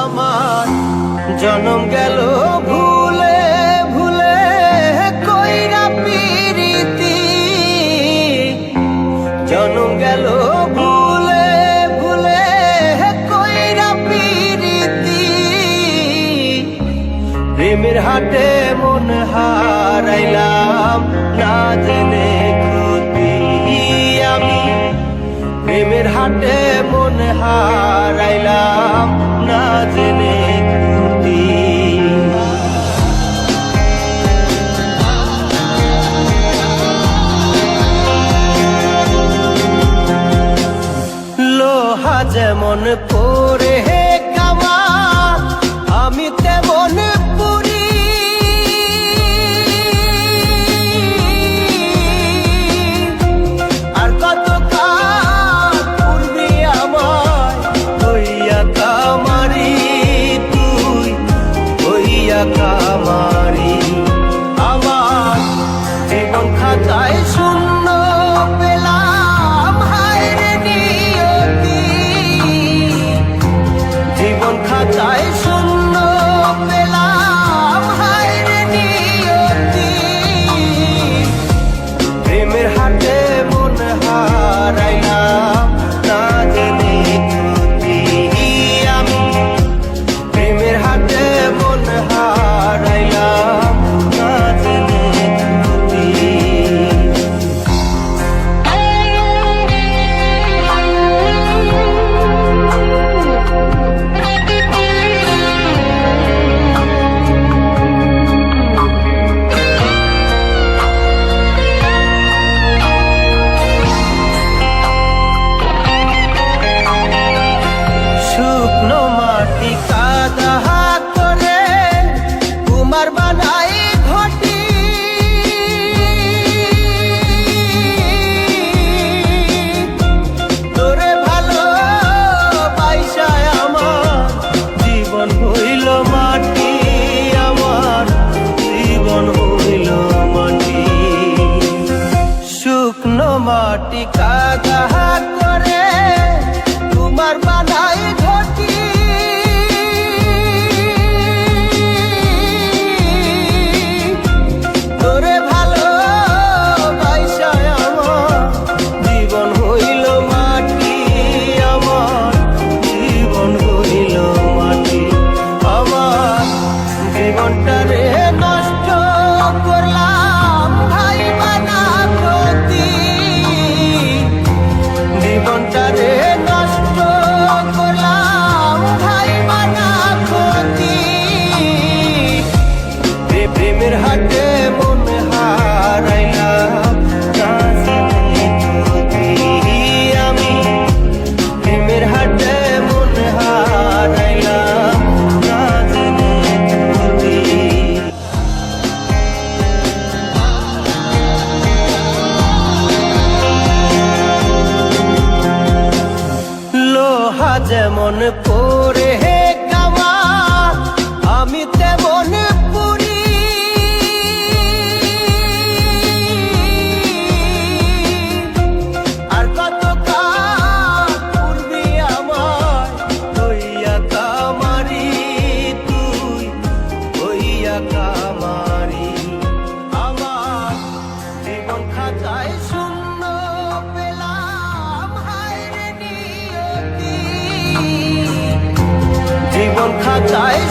আমার জনম গেল ভুলে ভুলে কইরা পিরিতি, জনম গেল ভুলে ভুলে কইরা পিরিতি। প্রেমের হাটে মন হারাইলাম না জেনে ক্ষতি আমি, প্রেমের হাটে মন হারাইলাম না জেনে ক্ষতি। লোহা যেমন পরে কামা আমি তেমন পুরি, আর কত কাল পূর্বে আমায় হইয়া কামারি, তুই হইয়া কামারি। আমার জীবন খাতায় শূন্য পেলাম হায় রে নিয়তি, জীবন খাতায় শূন্য পেলাম হায় রে নিয়তি। প্রেমের হাটে মন হারাইলাম না জেনে ক্ষতি আমি, প্রেমের হাটে মন হারাইলাম না জেনে ক্ষতি। শুকনো মাটি কাদা করে কুমার বানাই ঘটি, তোরে ভালো পয়সায় আমার জীবন হইল মাটি, আমার জীবন হইল মাটি। শুকনো মাটি কাদা করে তোমার বানাই ঘটি, তোরে ভালো পয়সায় আমার জীবন হইল মাটি, আমার জীবন হইল মাটি। আমার জীবনটারে নষ্ট করলাম ভাই বানা ক্ষতি, জীবনটারে নষ্ট করলাম ভাই বানা ক্ষতি। প্রেমের হাটে মন হারাইলাম না জেনে ক্ষতি আমি, প্রেমের হাটে মন হারাইলাম না জেনে ক্ষতি। লোহা যেমন পরে কামা আমি তেমন পুরি, আর কত কাল পূর্বে আমায় হইয়া কামারি, তুই হইয়া কামারি। আমার জীবন খাতায় শূন্য পেলাম হায় রে নিয়তি, জীবন খাতায়